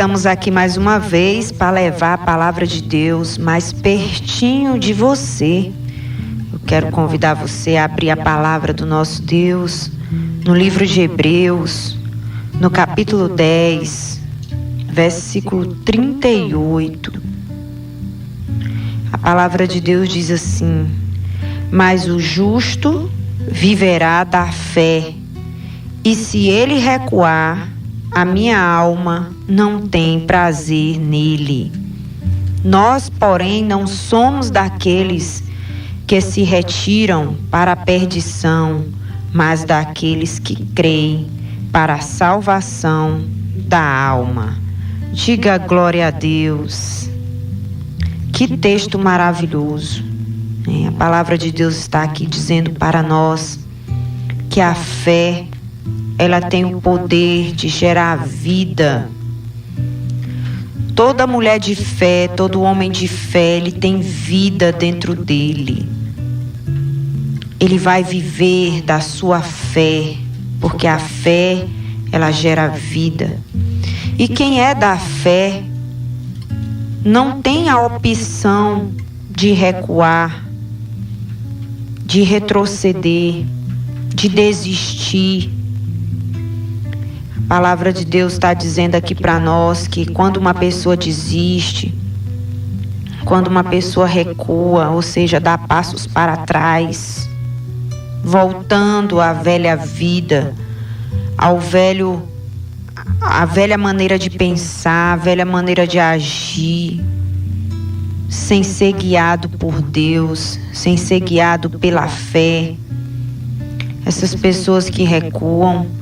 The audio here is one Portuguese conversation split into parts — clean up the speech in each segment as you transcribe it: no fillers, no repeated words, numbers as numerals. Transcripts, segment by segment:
estamos aqui mais uma vez para levar a palavra de Deus mais pertinho de você. Eu quero convidar você a abrir a palavra do nosso Deus no livro de Hebreus, no capítulo 10, versículo 38. A palavra de Deus diz assim: mas o justo viverá da fé, e se ele recuar, a minha alma não tem prazer nele. Nós, porém, não somos daqueles que se retiram para a perdição, mas daqueles que creem para a salvação da alma. Diga glória a Deus. Que texto maravilhoso. A palavra de Deus está aqui dizendo para nós que a fé, ela tem o poder de gerar vida. Toda mulher de fé, todo homem de fé, ele tem vida dentro dele. Ele vai viver da sua fé, porque a fé, ela gera vida. E quem é da fé não tem a opção de recuar, de retroceder, de desistir. A palavra de Deus está dizendo aqui para nós que quando uma pessoa desiste, quando uma pessoa recua, ou seja, dá passos para trás, voltando à velha vida, à velha maneira de pensar, à velha maneira de agir, sem ser guiado por Deus, sem ser guiado pela fé. Essas pessoas que recuam,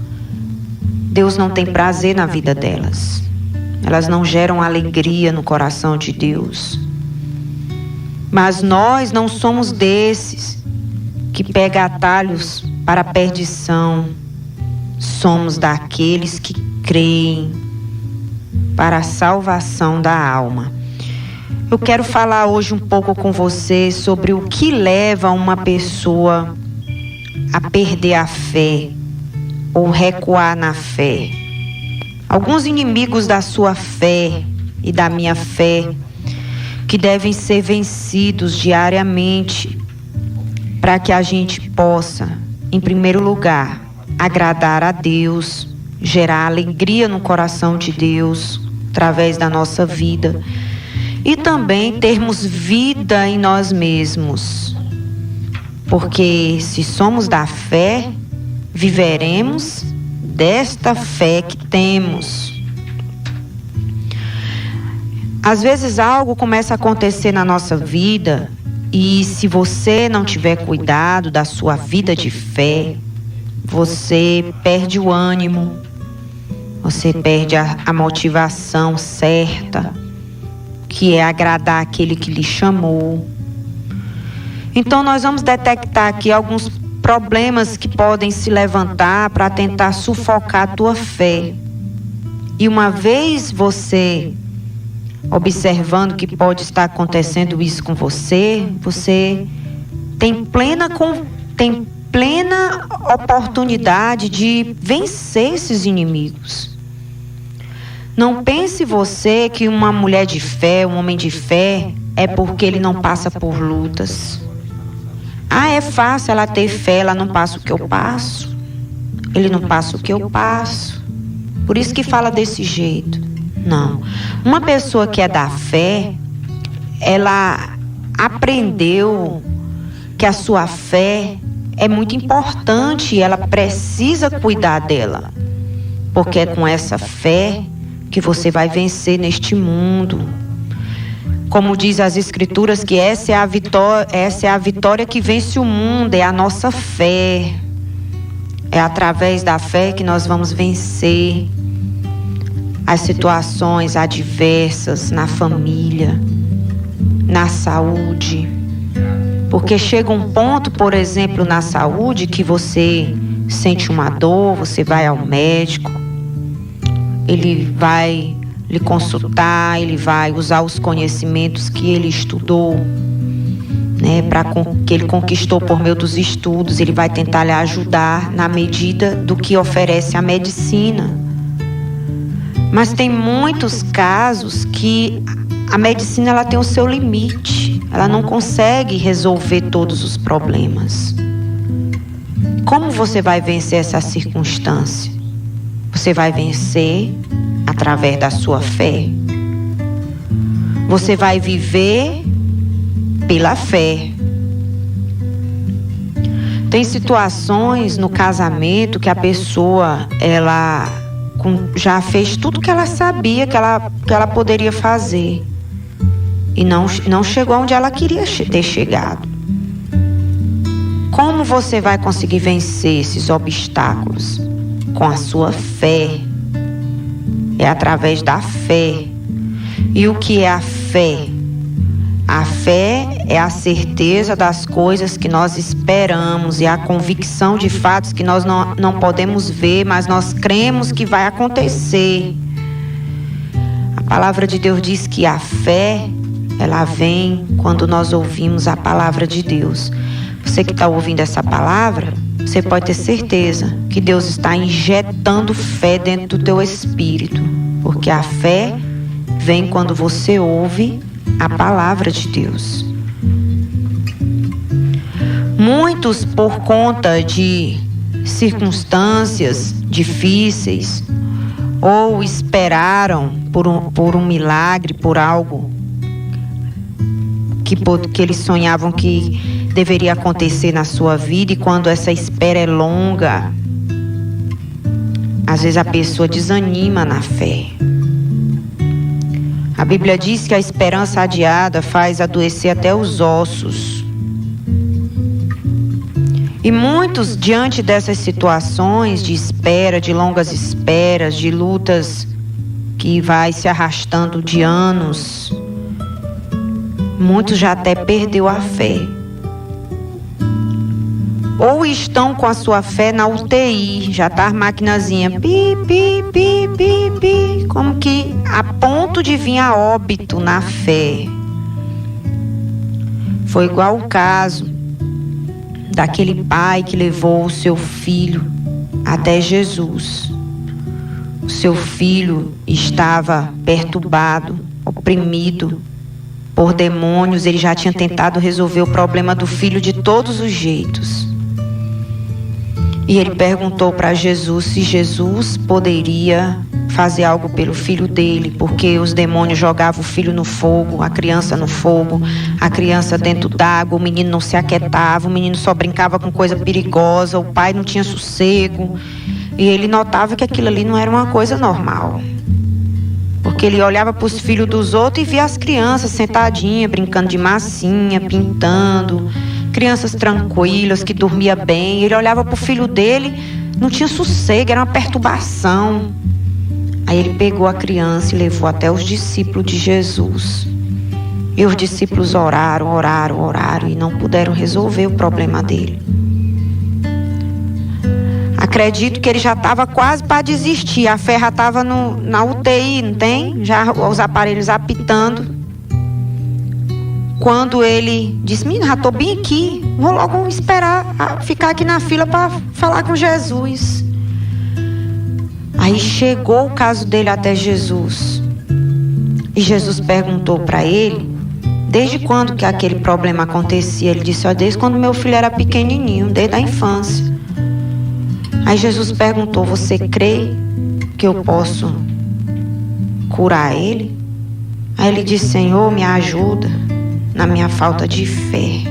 Deus não tem prazer na vida delas. Elas não geram alegria no coração de Deus. Mas nós não somos desses que pegam atalhos para a perdição. Somos daqueles que creem para a salvação da alma. Eu quero falar hoje um pouco com você sobre o que leva uma pessoa a perder a fé ou recuar na fé. Alguns inimigos da sua fé e da minha fé que devem ser vencidos diariamente para que a gente possa, em primeiro lugar, agradar a Deus, gerar alegria no coração de Deus através da nossa vida e também termos vida em nós mesmos. Porque se somos da fé, viveremos desta fé que temos. Às vezes algo começa a acontecer na nossa vida e se você não tiver cuidado da sua vida de fé, você perde o ânimo, você perde a motivação certa, que é agradar aquele que lhe chamou. Então nós vamos detectar aqui alguns problemas que podem se levantar para tentar sufocar a tua fé. E uma vez você observando que pode estar acontecendo isso com você, você tem plena oportunidade de vencer esses inimigos. Não pense você que uma mulher de fé, um homem de fé, é porque ele não passa por lutas. É fácil ela ter fé, ela não passa o que eu passo. Ele não passa o que eu passo. Por isso que fala desse jeito. Não. Uma pessoa que é da fé, ela aprendeu que a sua fé é muito importante, ela precisa cuidar dela. Porque é com essa fé que você vai vencer neste mundo. Como diz as Escrituras, que essa é a vitória que vence o mundo, é a nossa fé. É através da fé que nós vamos vencer as situações adversas na família, na saúde. Porque chega um ponto, por exemplo, na saúde, que você sente uma dor, você vai ao médico, ele vai lhe consultar, ele vai usar os conhecimentos que ele estudou, que ele conquistou por meio dos estudos, ele vai tentar lhe ajudar na medida do que oferece a medicina. Mas tem muitos casos que a medicina ela tem o seu limite. Ela não consegue resolver todos os problemas. Como você vai vencer essa circunstância? Você vai vencer através da sua fé. Você vai viver pela fé. Tem situações no casamento que a pessoa, ela já fez tudo que ela sabia que ela poderia fazer. E não chegou onde ela queria ter chegado. Como você vai conseguir vencer esses obstáculos? Com a sua fé. É através da fé. E o que é a fé? A fé é a certeza das coisas que nós esperamos e a convicção de fatos que nós não podemos ver, mas nós cremos que vai acontecer. A palavra de Deus diz que a fé, ela vem quando nós ouvimos a palavra de Deus. Você que está ouvindo essa palavra, você pode ter certeza que Deus está injetando fé dentro do teu espírito, porque a fé vem quando você ouve a palavra de Deus. Muitos, por conta de circunstâncias difíceis, ou esperaram por um milagre, por algo que eles sonhavam que deveria acontecer na sua vida, e quando essa espera é longa, às vezes a pessoa desanima na fé. A Bíblia diz que a esperança adiada faz adoecer até os ossos. E muitos, diante dessas situações de espera, de longas esperas, de lutas que vai se arrastando de anos, muitos já até perdeu a fé. Ou estão com a sua fé na UTI, já tá a maquinazinha, pi, pi, pi, pi, pi, como que a ponto de vir a óbito na fé. Foi igual o caso daquele pai que levou o seu filho até Jesus. O seu filho estava perturbado, oprimido por demônios. Ele já tinha tentado resolver o problema do filho de todos os jeitos. E ele perguntou para Jesus se Jesus poderia fazer algo pelo filho dele, porque os demônios jogavam o filho no fogo, a criança no fogo, a criança dentro d'água, o menino não se aquietava, o menino só brincava com coisa perigosa, o pai não tinha sossego. E ele notava que aquilo ali não era uma coisa normal. Porque ele olhava para os filhos dos outros e via as crianças sentadinhas, brincando de massinha, pintando, crianças tranquilas, que dormia bem. Ele olhava para o filho dele, não tinha sossego, era uma perturbação. Aí ele pegou a criança e levou até os discípulos de Jesus. E os discípulos oraram e não puderam resolver o problema dele. Acredito que ele já estava quase para desistir. A fé já estava na UTI, não tem? Já os aparelhos apitando. Quando ele disse, menino, já estou bem aqui, vou logo esperar, ficar aqui na fila para falar com Jesus. Aí chegou o caso dele até Jesus. E Jesus perguntou para ele, desde quando que aquele problema acontecia? Ele disse, desde quando meu filho era pequenininho, desde a infância. Aí Jesus perguntou, você crê que eu posso curar ele? Aí ele disse, Senhor, me ajuda na minha falta de fé.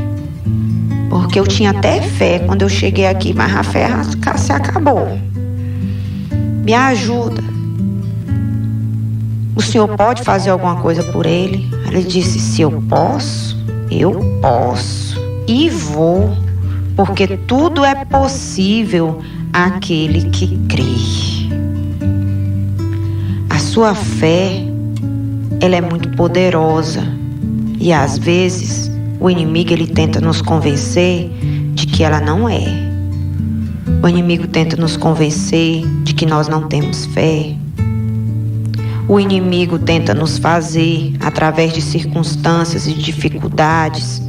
Porque eu tinha até fé quando eu cheguei aqui, mas a fé se acabou. Me ajuda. O Senhor pode fazer alguma coisa por ele? Ele disse, se eu posso, eu posso. E vou, porque tudo é possível àquele que crê. A sua fé, ela é muito poderosa. E às vezes o inimigo ele tenta nos convencer de que ela não é. O inimigo tenta nos convencer de que nós não temos fé. O inimigo tenta nos fazer, através de circunstâncias e dificuldades,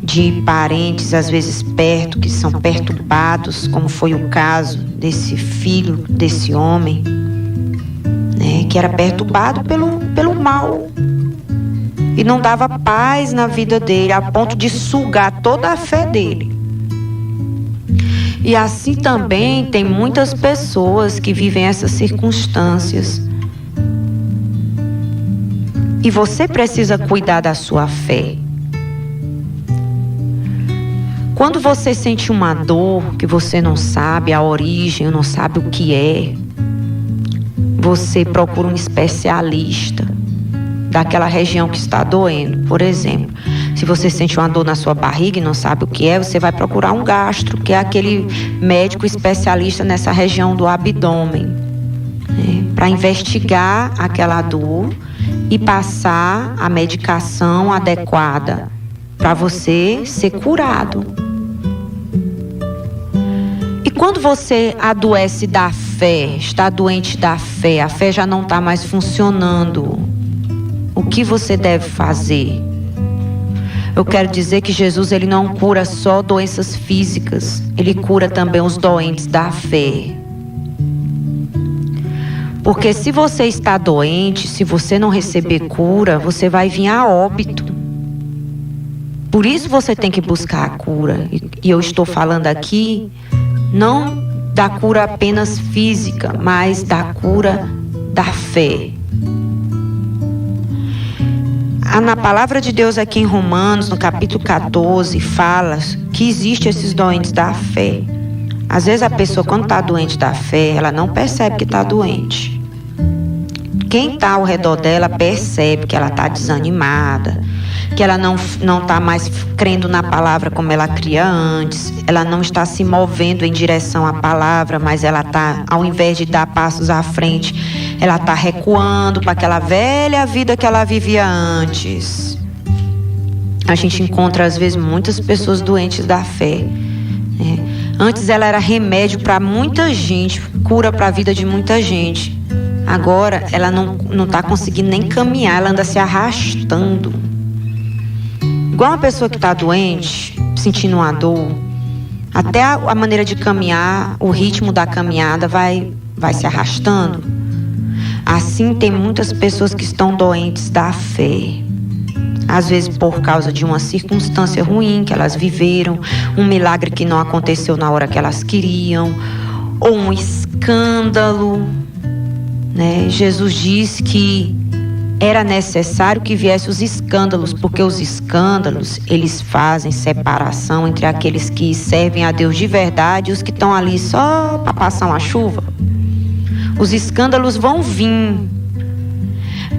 de parentes às vezes perto, que são perturbados, como foi o caso desse filho, desse homem. que era perturbado pelo mal. E não dava paz na vida dele, a ponto de sugar toda a fé dele. E assim também tem muitas pessoas que vivem essas circunstâncias. E você precisa cuidar da sua fé. Quando você sente uma dor que você não sabe a origem, não sabe o que é, você procura um especialista daquela região que está doendo. Por exemplo, se você sente uma dor na sua barriga e não sabe o que é, você vai procurar um gastro, que é aquele médico especialista nessa região do abdômen, né, para investigar aquela dor e passar a medicação adequada para você ser curado. E quando você adoece da fé, está doente da fé, a fé já não está mais funcionando, o que você deve fazer? Eu quero dizer que Jesus, ele não cura só doenças físicas, ele cura também os doentes da fé. Porque se você está doente, se você não receber cura, você vai vir a óbito. Por isso você tem que buscar a cura. E eu estou falando aqui não da cura apenas física, mas da cura da fé. Na palavra de Deus aqui em Romanos, no capítulo 14, fala que existem esses doentes da fé. Às vezes a pessoa, quando está doente da fé, ela não percebe que está doente. Quem está ao redor dela percebe que ela está desanimada, que ela não está mais crendo na palavra como ela cria antes, ela não está se movendo em direção à palavra, mas ela está, ao invés de dar passos à frente, ela está recuando para aquela velha vida que ela vivia antes. A gente encontra às vezes muitas pessoas doentes da fé, né? Antes ela era remédio para muita gente, cura para a vida de muita gente. Agora ela não está conseguindo nem caminhar, ela anda se arrastando. Igual uma pessoa que está doente, sentindo uma dor, até a maneira de caminhar, o ritmo da caminhada vai se arrastando. Assim tem muitas pessoas que estão doentes da fé. Às vezes por causa de uma circunstância ruim que elas viveram, um milagre que não aconteceu na hora que elas queriam, ou um escândalo, né? Jesus diz que era necessário que viessem os escândalos, porque os escândalos, eles fazem separação entre aqueles que servem a Deus de verdade e os que estão ali só para passar uma chuva. Os escândalos vão vir,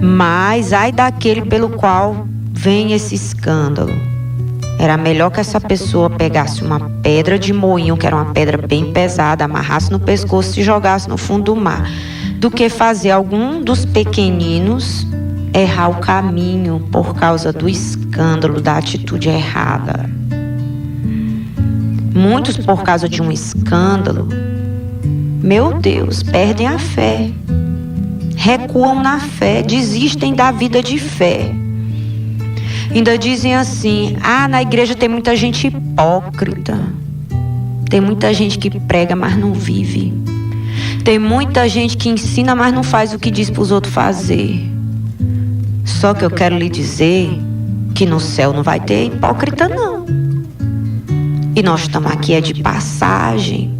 mas ai daquele pelo qual vem esse escândalo. Era melhor que essa pessoa pegasse uma pedra de moinho, que era uma pedra bem pesada, amarrasse no pescoço e jogasse no fundo do mar, do que fazer algum dos pequeninos errar o caminho por causa do escândalo, da atitude errada. Muitos, por causa de um escândalo, meu Deus, perdem a fé, recuam na fé, desistem da vida de fé. Ainda dizem assim: na igreja tem muita gente hipócrita, tem muita gente que prega, mas não vive, tem muita gente que ensina, mas não faz o que diz para os outros fazer. Só que eu quero lhe dizer que no céu não vai ter hipócrita não. E nós estamos aqui é de passagem.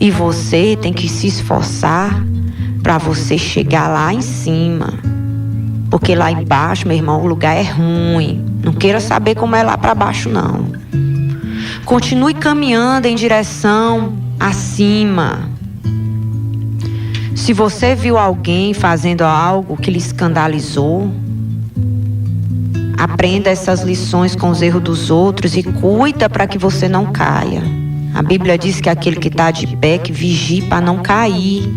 E você tem que se esforçar para você chegar lá em cima. Porque lá embaixo, meu irmão, o lugar é ruim. Não queira saber como é lá para baixo não. Continue caminhando em direção acima. Se você viu alguém fazendo algo que lhe escandalizou, aprenda essas lições com os erros dos outros e cuida para que você não caia. A Bíblia diz que aquele que está de pé, que vigie para não cair.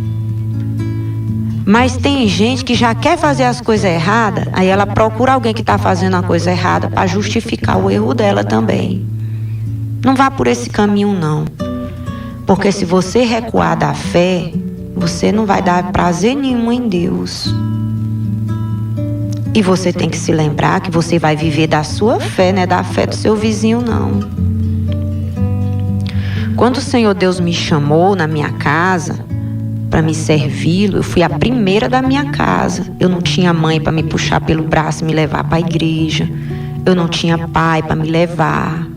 Mas tem gente que já quer fazer as coisas erradas, aí ela procura alguém que está fazendo a coisa errada para justificar o erro dela também. Não vá por esse caminho não. Porque se você recuar da fé, você não vai dar prazer nenhum em Deus. E você tem que se lembrar que você vai viver da sua fé, não é da fé do seu vizinho, não. Quando o Senhor Deus me chamou na minha casa, para me servi-lo. Eu fui a primeira da minha casa. Eu não tinha mãe para me puxar pelo braço e me levar para a igreja. Eu não tinha pai para me levar.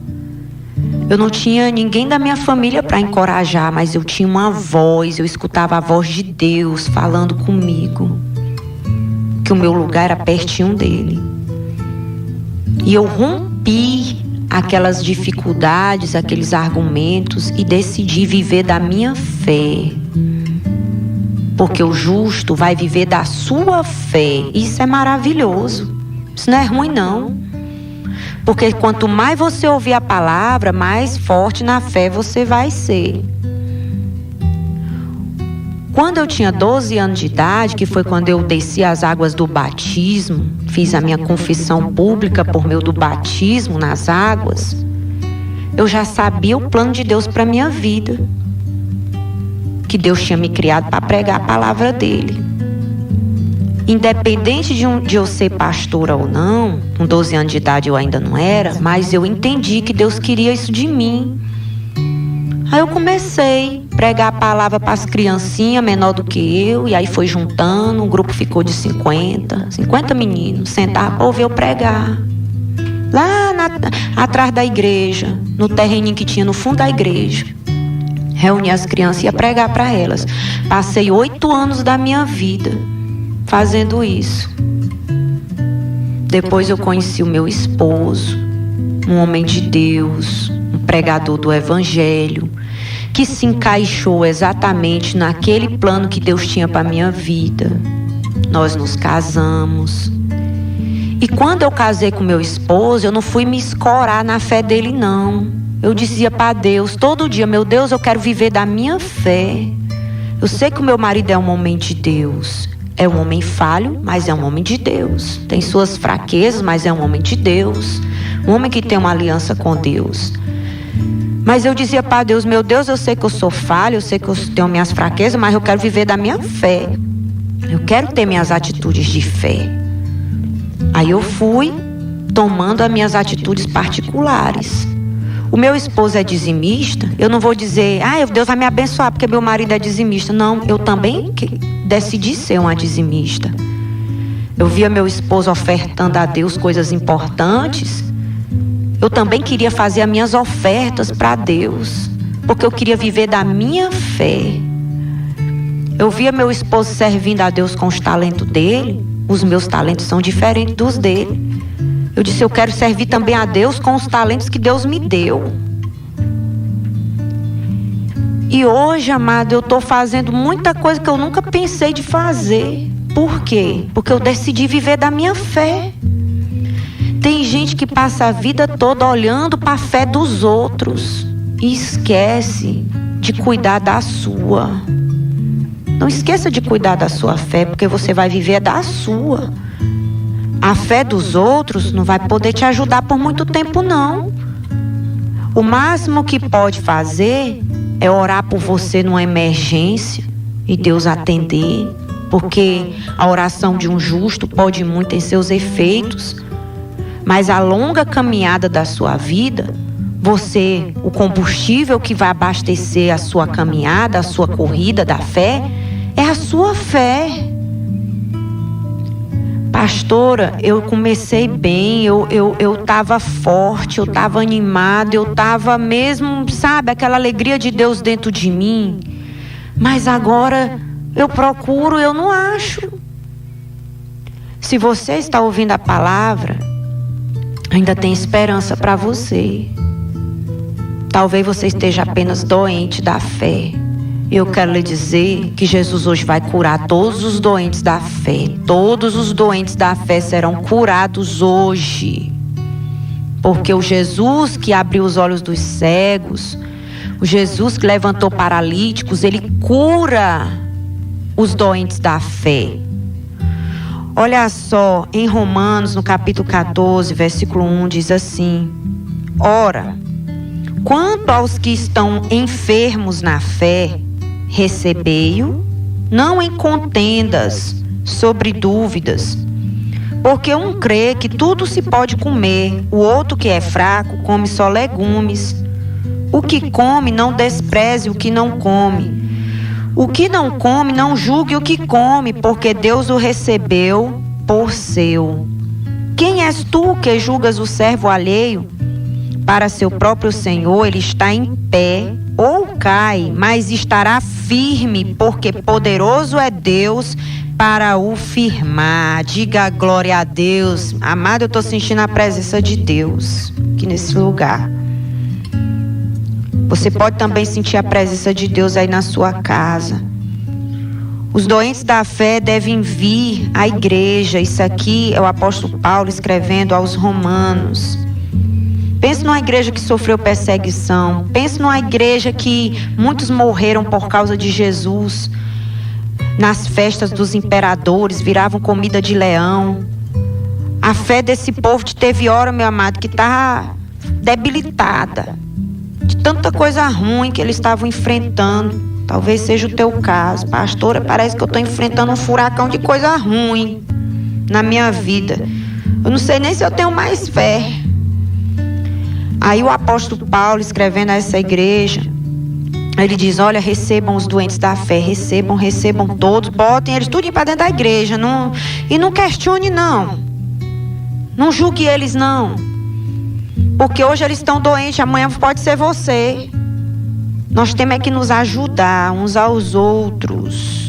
Eu não tinha ninguém da minha família para encorajar, mas eu tinha uma voz, eu escutava a voz de Deus falando comigo, que o meu lugar era pertinho dele. E eu rompi aquelas dificuldades, aqueles argumentos e decidi viver da minha fé. Porque o justo vai viver da sua fé. Isso é maravilhoso. Isso não é ruim, não. Porque quanto mais você ouvir a palavra, mais forte na fé você vai ser. Quando eu tinha 12 anos de idade, que foi quando eu desci as águas do batismo, fiz a minha confissão pública por meio do batismo nas águas, eu já sabia o plano de Deus para a minha vida. Que Deus tinha me criado para pregar a palavra dele. Independente de eu ser pastora ou não, com 12 anos de idade eu ainda não era, mas eu entendi que Deus queria isso de mim. Aí eu comecei a pregar a palavra para as criancinhas menor do que eu, e aí foi juntando, o grupo ficou de 50 meninos, sentavam para ouvir eu pregar. Lá atrás da igreja, no terreninho que tinha no fundo da igreja. Reuni as crianças e ia pregar para elas. Passei 8 anos da minha vida fazendo isso. Depois eu conheci o meu esposo, um homem de Deus, um pregador do evangelho, que se encaixou exatamente naquele plano que Deus tinha para minha vida. Nós nos casamos. E quando eu casei com meu esposo, eu não fui me escorar na fé dele, não. Eu dizia para Deus todo dia: meu Deus, eu quero viver da minha fé. Eu sei que o meu marido é um homem de Deus. É um homem falho, mas é um homem de Deus. Tem suas fraquezas, mas é um homem de Deus. Um homem que tem uma aliança com Deus. Mas eu dizia para Deus: meu Deus, eu sei que eu sou falho, eu sei que eu tenho minhas fraquezas, mas eu quero viver da minha fé. Eu quero ter minhas atitudes de fé. Aí eu fui tomando as minhas atitudes particulares. O meu esposo é dizimista. Eu não vou dizer: Deus vai me abençoar porque meu marido é dizimista. Não, eu também decidi ser uma dizimista. Eu via meu esposo ofertando a Deus coisas importantes. Eu também queria fazer as minhas ofertas para Deus, porque eu queria viver da minha fé. Eu via meu esposo servindo a Deus com os talentos dele. Os meus talentos são diferentes dos dele. Eu disse: eu quero servir também a Deus com os talentos que Deus me deu. E hoje, amado, eu estou fazendo muita coisa que eu nunca pensei de fazer. Por quê? Porque eu decidi viver da minha fé. Tem gente que passa a vida toda olhando para a fé dos outros e esquece de cuidar da sua. Não esqueça de cuidar da sua fé, porque você vai viver da sua. A fé dos outros não vai poder te ajudar por muito tempo, não. O máximo que pode fazer é orar por você numa emergência e Deus atender, porque a oração de um justo pode muito em seus efeitos, mas a longa caminhada da sua vida, o combustível que vai abastecer a sua caminhada, a sua corrida da fé, é a sua fé. Pastora, eu comecei bem, eu estava forte, eu estava animada, eu estava mesmo, sabe, aquela alegria de Deus dentro de mim. Mas agora eu procuro, eu não acho. Se você está ouvindo a palavra, ainda tem esperança para você. Talvez você esteja apenas doente da fé. Eu quero lhe dizer que Jesus hoje vai curar todos os doentes da fé. Todos os doentes da fé serão curados hoje. Porque o Jesus que abriu os olhos dos cegos, o Jesus que levantou paralíticos, ele cura os doentes da fé. Olha só, em Romanos, no capítulo 14, versículo 1, diz assim: ora, quanto aos que estão enfermos na fé, recebei-o, não em contendas sobre dúvidas, porque um crê que tudo se pode comer, o outro que é fraco come só legumes. O que come não despreze o que não come. O que não come, não julgue o que come, porque Deus o recebeu por seu. Quem és tu que julgas o servo alheio? Para seu próprio Senhor ele está em pé ou cai, mas estará firme, porque poderoso é Deus para o firmar. Diga glória a Deus. Amado, eu estou sentindo a presença de Deus aqui nesse lugar. Você pode também sentir a presença de Deus aí na sua casa. Os doentes da fé devem vir à igreja. Isso aqui é o apóstolo Paulo escrevendo aos Romanos. Pense numa igreja que sofreu perseguição. Pense numa igreja que muitos morreram por causa de Jesus. Nas festas dos imperadores, viravam comida de leão. A fé desse povo teve hora, meu amado, que está debilitada. De tanta coisa ruim que eles estavam enfrentando. Talvez seja o teu caso. Pastora, parece que eu estou enfrentando um furacão de coisa ruim na minha vida. Eu não sei nem se eu tenho mais fé. Aí o apóstolo Paulo, escrevendo a essa igreja, ele diz, olha, recebam os doentes da fé, recebam todos, botem eles tudo para dentro da igreja, e não questione não. Não julgue eles não. Porque hoje eles estão doentes, amanhã pode ser você. Nós temos que nos ajudar uns aos outros.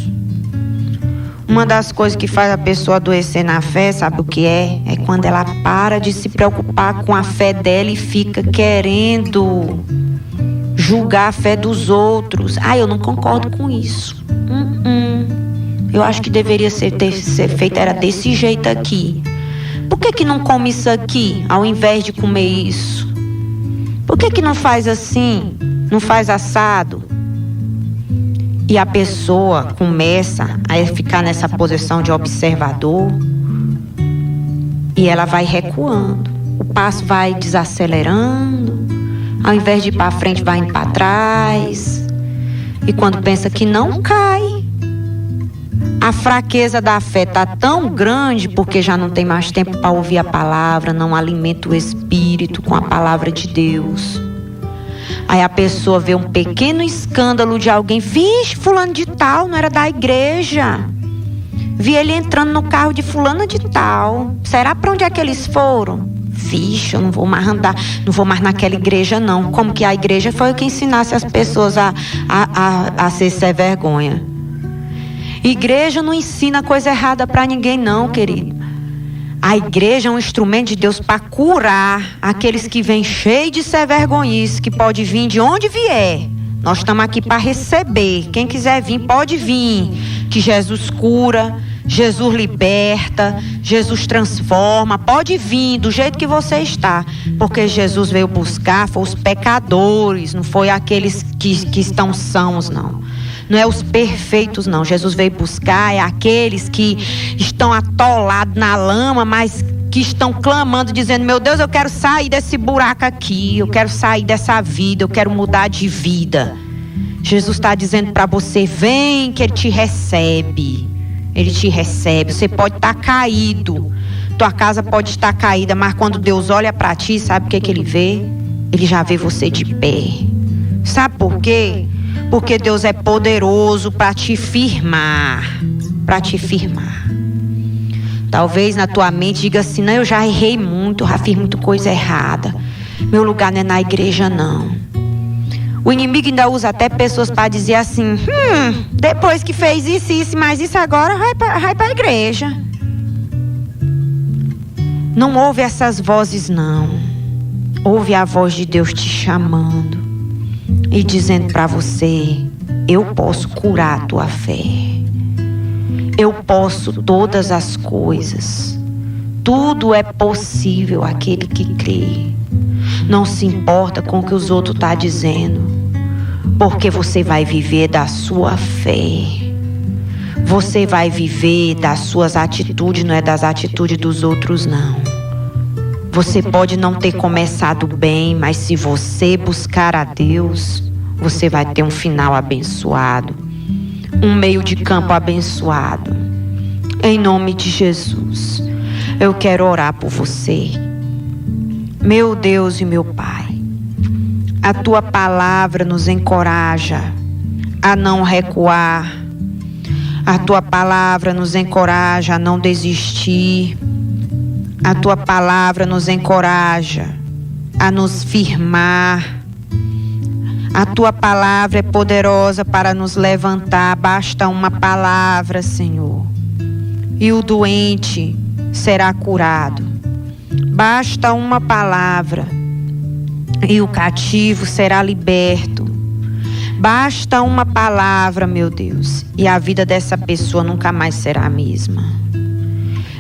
Uma das coisas que faz a pessoa adoecer na fé, sabe o que é? É quando ela para de se preocupar com a fé dela e fica querendo julgar a fé dos outros. Eu não concordo com isso. Eu acho que deveria ser feito, era desse jeito aqui. Por que não come isso aqui, ao invés de comer isso? Por que não faz assim? Não faz assado? E a pessoa começa a ficar nessa posição de observador e ela vai recuando. O passo vai desacelerando. Ao invés de ir para frente, vai indo para trás. E quando pensa que não, cai. A fraqueza da fé está tão grande porque já não tem mais tempo para ouvir a palavra, não alimenta o espírito com a palavra de Deus. Aí a pessoa vê um pequeno escândalo de alguém. Vixe, fulano de tal, não era da igreja. Vi ele entrando no carro de fulana de tal. Será para onde é que eles foram? Vixe, eu não vou mais andar, não vou mais naquela igreja não. Como que a igreja foi o que ensinasse as pessoas a ser sem vergonha. Igreja não ensina coisa errada para ninguém não, querido. A igreja é um instrumento de Deus para curar aqueles que vêm cheios de ser vergonhice, que pode vir de onde vier. Nós estamos aqui para receber. Quem quiser vir, pode vir. Que Jesus cura, Jesus liberta, Jesus transforma. Pode vir do jeito que você está. Porque Jesus veio buscar, foi os pecadores, não foi aqueles que estão sãos, não. Não é os perfeitos, não. Jesus veio buscar é aqueles que estão atolados na lama, mas que estão clamando, dizendo, meu Deus, eu quero sair desse buraco aqui, eu quero sair dessa vida, eu quero mudar de vida. Jesus está dizendo para você, vem que Ele te recebe. Ele te recebe. Você pode estar caído, tua casa pode estar caída, mas quando Deus olha para ti, sabe o que Ele vê? Ele já vê você de pé. Sabe por quê? Porque Deus é poderoso para te firmar. Para te firmar. Talvez na tua mente diga assim, não, eu já errei muito, eu já fiz muita coisa errada. Meu lugar não é na igreja, não. O inimigo ainda usa até pessoas para dizer assim, depois que fez isso, mas isso agora vai para a igreja. Não ouve essas vozes, não. Ouve a voz de Deus te chamando e dizendo para você, eu posso curar a tua fé. Eu posso todas as coisas. Tudo é possível àquele que crê. Não se importa com o que os outros estão dizendo, porque você vai viver da sua fé. Você vai viver das suas atitudes, não é das atitudes dos outros, não. Você pode não ter começado bem, mas se você buscar a Deus, você vai ter um final abençoado, um meio de campo abençoado. Em nome de Jesus, eu quero orar por você. Meu Deus e meu Pai, a Tua palavra nos encoraja a não recuar. A tua palavra nos encoraja a não desistir. A tua palavra nos encoraja a nos firmar. A tua palavra é poderosa para nos levantar. Basta uma palavra, Senhor, e o doente será curado. Basta uma palavra e o cativo será liberto. Basta uma palavra, meu Deus, e a vida dessa pessoa nunca mais será a mesma.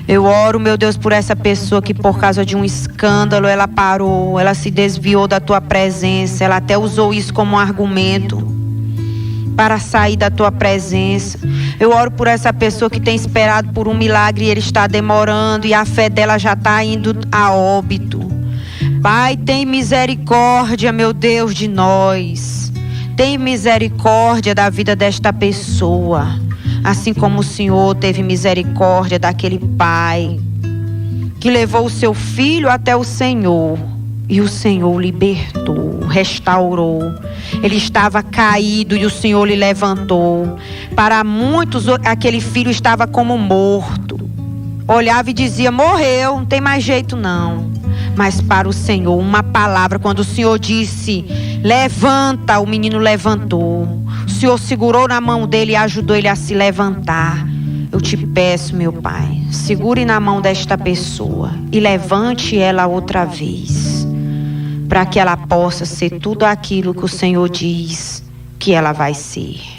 Eu oro, meu Deus, por essa pessoa que por causa de um escândalo ela parou, ela se desviou da tua presença, ela até usou isso como um argumento para sair da tua presença. Eu oro por essa pessoa que tem esperado por um milagre e ele está demorando e a fé dela já está indo a óbito. Pai, tem misericórdia, meu Deus, de nós. Tem misericórdia da vida desta pessoa. Assim como o Senhor teve misericórdia daquele pai que levou o seu filho até o Senhor. E o Senhor o libertou, restaurou. Ele estava caído e o Senhor lhe levantou. Para muitos, aquele filho estava como morto. Olhava e dizia, morreu, não tem mais jeito não. Mas para o Senhor, uma palavra, quando o Senhor disse, levanta, o menino levantou. O Senhor segurou na mão dele e ajudou ele a se levantar. Eu te peço, meu Pai, segure na mão desta pessoa e levante ela outra vez, para que ela possa ser tudo aquilo que o Senhor diz que ela vai ser.